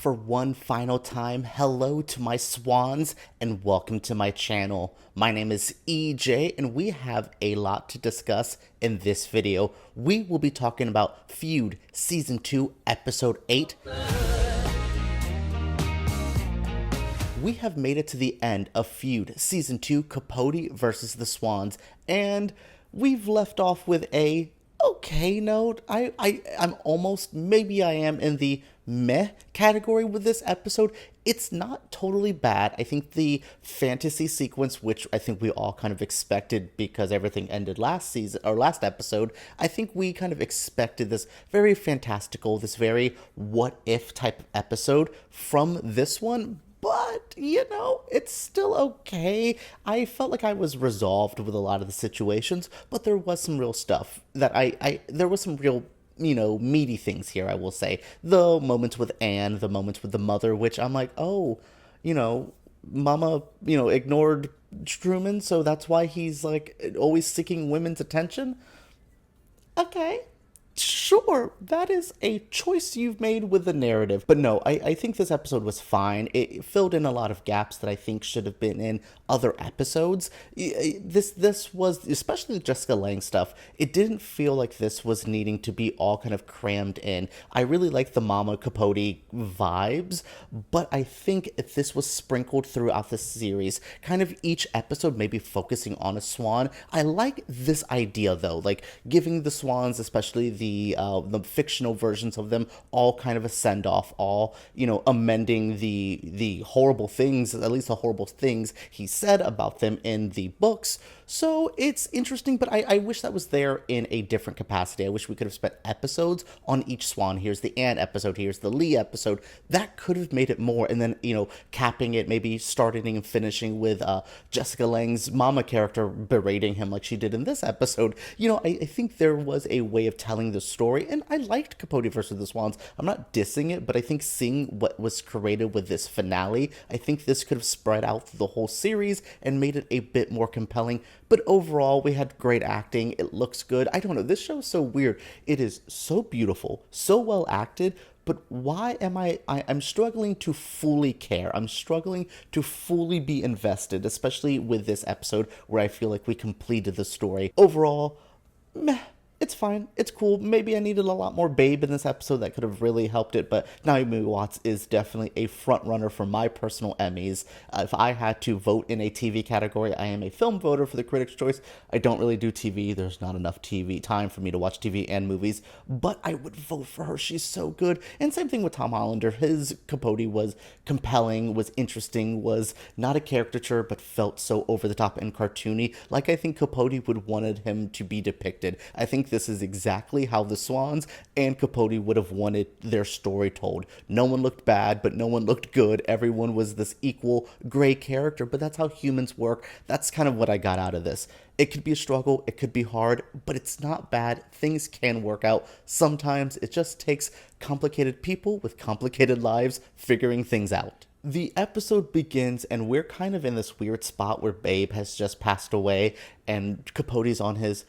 for one final time, hello to my swans and welcome to my channel. My name is EJ and we have a lot to discuss in this video. We will be talking about Feud Season 2, Episode 8. We have made it to the end of Feud Season 2, Capote versus the Swans, and we've left off with a okay note. I'm almost, maybe I am in the meh category with this episode. It's not totally bad. I think the fantasy sequence, which I think we all kind of expected because everything ended last season or last episode, I think we kind of expected this very fantastical, this very what if type of episode from this one. But, you know, it's still okay. I felt like I was resolved with a lot of the situations, but there was some real stuff that there was some real, you know, meaty things here, I will say. The moments with Anne, the moments with the mother, which I'm like, oh, you know, Mama, you know, ignored Truman, so that's why he's, like, always seeking women's attention. Okay. Sure, that is a choice you've made with the narrative. But no, I think this episode was fine. It filled in a lot of gaps that I think should have been in other episodes. This was, especially the Jessica Lange stuff, it didn't feel like this was needing to be all kind of crammed in. I really like the Mama Capote vibes, but I think if this was sprinkled throughout the series, kind of each episode maybe focusing on a swan. I like this idea though, like giving the swans, especially the fictional versions of them, all kind of a send-off, all, you know, amending the horrible things, at least the horrible things he said about them in the books. So it's interesting, but I wish that was there in a different capacity. I wish we could have spent episodes on each swan. Here's the Anne episode, here's the Lee episode. That could have made it more, and then, you know, capping it, maybe starting and finishing with Jessica Lange's mama character berating him like she did in this episode. You know, I think there was a way of telling the story, and I liked Capote versus the Swans. I'm not dissing it, but I think seeing what was created with this finale, I think this could have spread out through the whole series and made it a bit more compelling. But overall, we had great acting. It looks good. I don't know. This show is so weird. It is so beautiful, so well acted. But why am I'm struggling to fully care. I'm struggling to fully be invested, especially with this episode where I feel like we completed the story. Overall, meh. It's fine. It's cool. Maybe I needed a lot more Babe in this episode. That could have really helped it. But Naomi Watts is definitely a front runner for my personal Emmys. If I had to vote in a TV category, I am a film voter for the Critics' Choice. I don't really do TV. There's not enough TV time for me to watch TV and movies. But I would vote for her. She's so good. And same thing with Tom Hollander. His Capote was compelling, was interesting, was not a caricature, but felt so over the top and cartoony. Like I think Capote would wanted him to be depicted. I think this is exactly how the Swans and Capote would have wanted their story told. No one looked bad, but no one looked good. Everyone was this equal gray character, but that's how humans work. That's kind of what I got out of this. It could be a struggle, it could be hard, but it's not bad. Things can work out. Sometimes it just takes complicated people with complicated lives figuring things out. The episode begins and we're kind of in this weird spot where Babe has just passed away and Capote's on his,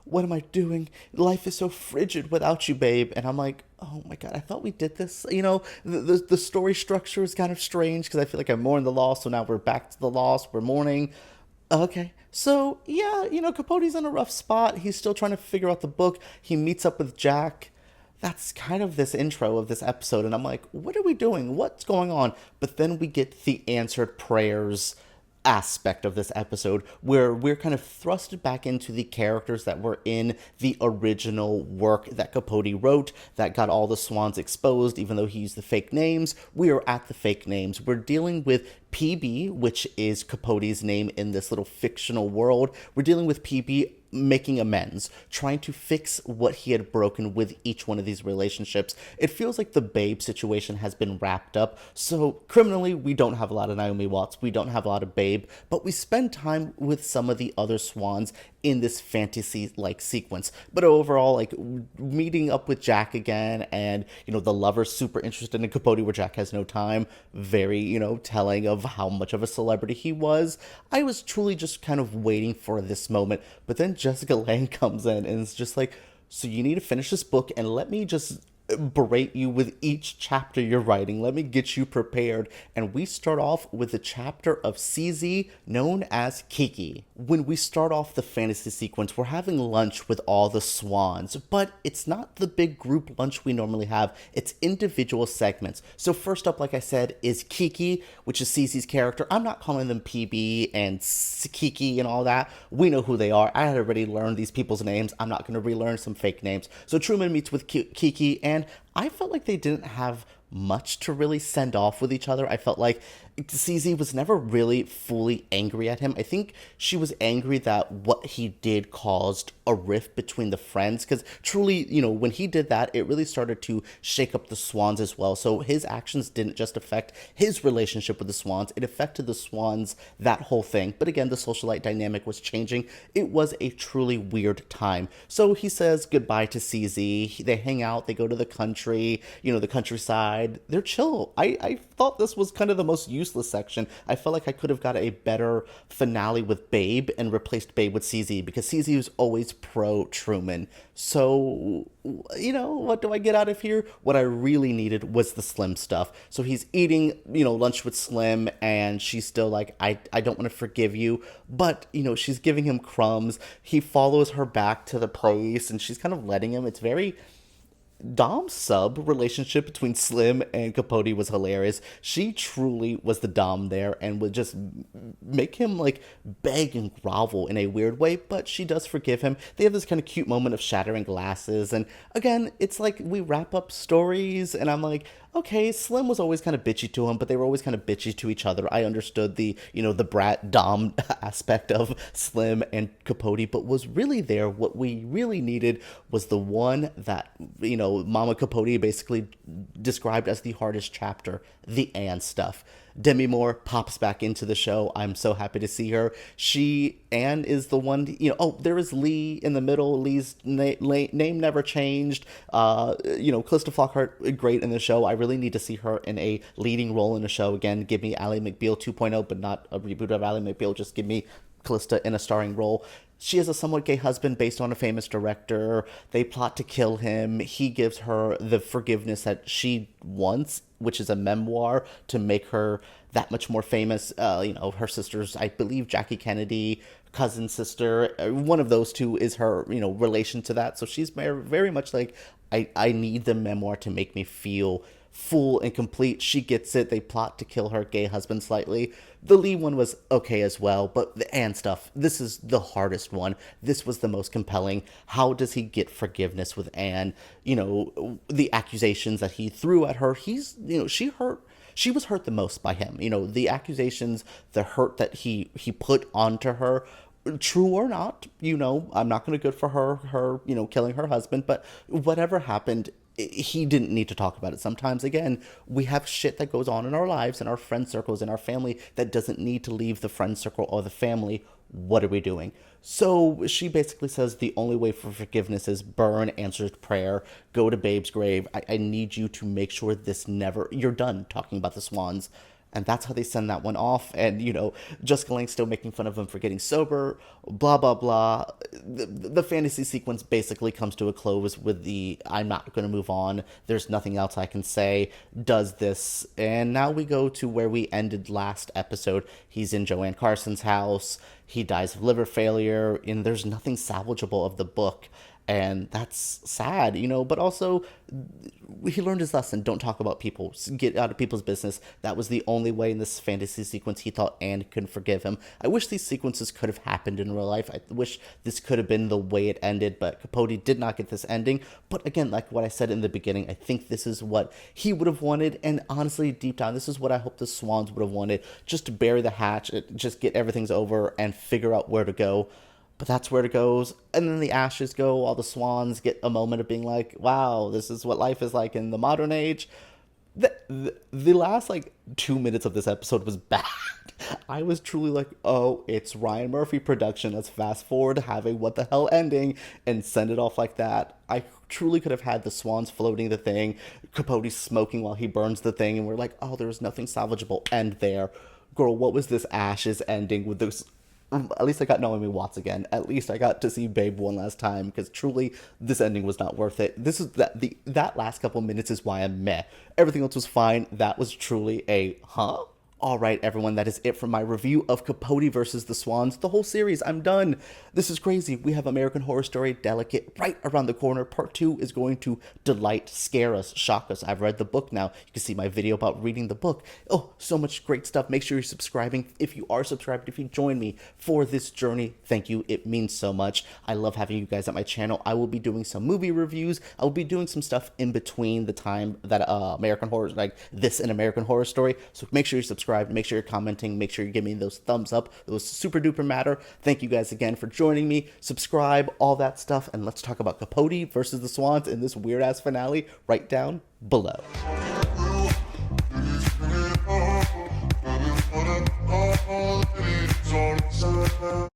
what am I doing? Life is so frigid without you, babe. And I'm like, oh my God, I thought we did this. You know, the story structure is kind of strange because I feel like I mourned the loss. So now we're back to the loss. We're mourning. Okay. So yeah, you know, Capote's in a rough spot. He's still trying to figure out the book. He meets up with Jack. That's kind of this intro of this episode. And I'm like, what are we doing? What's going on? But then we get the answered prayers aspect of this episode where we're kind of thrusted back into the characters that were in the original work that Capote wrote that got all the swans exposed. Even though he used the fake names, we are at the fake names. We're dealing with PB, which is Capote's name in this little fictional world. We're dealing with PB making amends, trying to fix what he had broken with each one of these relationships. It feels like the Babe situation has been wrapped up. So criminally, we don't have a lot of Naomi Watts. We don't have a lot of Babe, but we spend time with some of the other swans in this fantasy-like sequence. But overall, like meeting up with Jack again, and you know, the lover's super interested in Capote where Jack has no time. Very, you know, telling of how much of a celebrity he was. I was truly just kind of waiting for this moment. But then Jessica Lange comes in and is just like, so you need to finish this book and let me just berate you with each chapter you're writing. Let me get you prepared. And we start off with the chapter of CZ, known as Kiki. When we start off the fantasy sequence, we're having lunch with all the Swans, but it's not the big group lunch we normally have. It's individual segments. So first up, like I said, is Kiki, which is CZ's character. I'm not calling them PB and Kiki and all that. We know who they are. I had already learned these people's names. I'm not going to relearn some fake names. So Truman meets with Kiki, and I felt like they didn't have much to really send off with each other. I felt like CZ was never really fully angry at him. I think she was angry that what he did caused a rift between the friends, because truly, when he did that, it really started to shake up the Swans as well. So his actions didn't just affect his relationship with the Swans, it affected the Swans, that whole thing. But again, the socialite dynamic was changing. It was a truly weird time. So he says goodbye to CZ. They hang out, they go to the country, the countryside. They're chill. I thought this was kind of the most useless section. I felt like I could have got a better finale with Babe and replaced Babe with CZ, because CZ was always pro Truman. So, what do I get out of here? What I really needed was the Slim stuff. So he's eating, lunch with Slim, and she's still like, I don't want to forgive you. But, she's giving him crumbs. He follows her back to the place, and she's kind of letting him. It's very Dom sub relationship between Slim and Capote was hilarious. She truly was the Dom there and would just make him like beg and grovel in a weird way, but she does forgive him. They have this kind of cute moment of shattering glasses, and again, it's like we wrap up stories, and I'm like, okay, Slim was always kind of bitchy to him, but they were always kind of bitchy to each other. I understood the, the brat Dom aspect of Slim and Capote, but was really there. What we really needed was the one that, Mama Capote basically described as the hardest chapter, the Anne stuff. Demi Moore pops back into the show. I'm so happy to see her. Anne is the one, there is Lee in the middle. Lee's name never changed. Calista Flockhart, great in the show. I really need to see her in a leading role in the show. Again, give me Ally McBeal 2.0, but not a reboot of Ally McBeal. Just give me Calista in a starring role. She has a somewhat gay husband based on a famous director. They plot to kill him. He gives her the forgiveness that she wants, which is a memoir to make her that much more famous. Her sister's, I believe, Jackie Kennedy, cousin sister. One of those two is her, relation to that. So she's very much like, I need the memoir to make me feel full and complete. She gets it. They plot to kill her gay husband slightly. The Lee one was okay as well, but the Anne stuff, this is the hardest one. This was the most compelling. How does he get forgiveness with Anne? The accusations that he threw at her, she was hurt the most by him. The accusations, the hurt that he put onto her, true or not, I'm not going to good for her, killing her husband, but whatever happened, he didn't need to talk about it. Sometimes, again, we have shit that goes on in our lives, in our friend circles, in our family, that doesn't need to leave the friend circle or the family. What are we doing? So she basically says the only way for forgiveness is burn answered prayer, go to Babe's grave. I need you to make sure you're done talking about the Swans. And that's how they send that one off. And, Jessica Lange still making fun of him for getting sober, blah, blah, blah. The fantasy sequence basically comes to a close with the, I'm not going to move on, there's nothing else I can say, does this. And now we go to where we ended last episode. He's in Joanne Carson's house. He dies of liver failure, and there's nothing salvageable of the book. And that's sad, but also he learned his lesson. Don't talk about people. Get out of people's business. That was the only way in this fantasy sequence he thought Anne could forgive him. I wish these sequences could have happened in real life. I wish this could have been the way it ended, but Capote did not get this ending. But again, like what I said in the beginning, I think this is what he would have wanted. And honestly, deep down, this is what I hope the Swans would have wanted. Just to bury the hatch, just get everything's over and figure out where to go. But that's where it goes. And then the ashes go. All the Swans get a moment of being like, wow, this is what life is like in the modern age. The last 2 minutes of this episode was bad. I was truly like, oh, it's Ryan Murphy production. Let's fast forward, have a what the hell ending, and send it off like that. I truly could have had the Swans floating the thing, Capote smoking while he burns the thing, and we're like, oh, there's nothing salvageable. End there. Girl, what was this ashes ending with this At least I got Naomi Watts again. At least I got to see Babe one last time, because truly this ending was not worth it. This is that last couple minutes is why I'm meh. Everything else was fine. That was truly a huh? Alright everyone, that is it for my review of Capote versus the Swans. The whole series, I'm done. This is crazy. We have American Horror Story Delicate right around the corner. Part 2 is going to delight, scare us, shock us. I've read the book now. You can see my video about reading the book. Oh, so much great stuff. Make sure you're subscribing. If you are subscribed, if you join me for this journey, thank you. It means so much. I love having you guys at my channel. I will be doing some movie reviews. I will be doing some stuff in between the time that American Horror, like this and American Horror Story. So make sure you subscribe. Make sure you're commenting, make sure you're giving me those thumbs up. Those super duper matter. Thank you guys again for joining me. Subscribe, all that stuff, and let's talk about Capote versus the Swans in this weird ass finale right down below.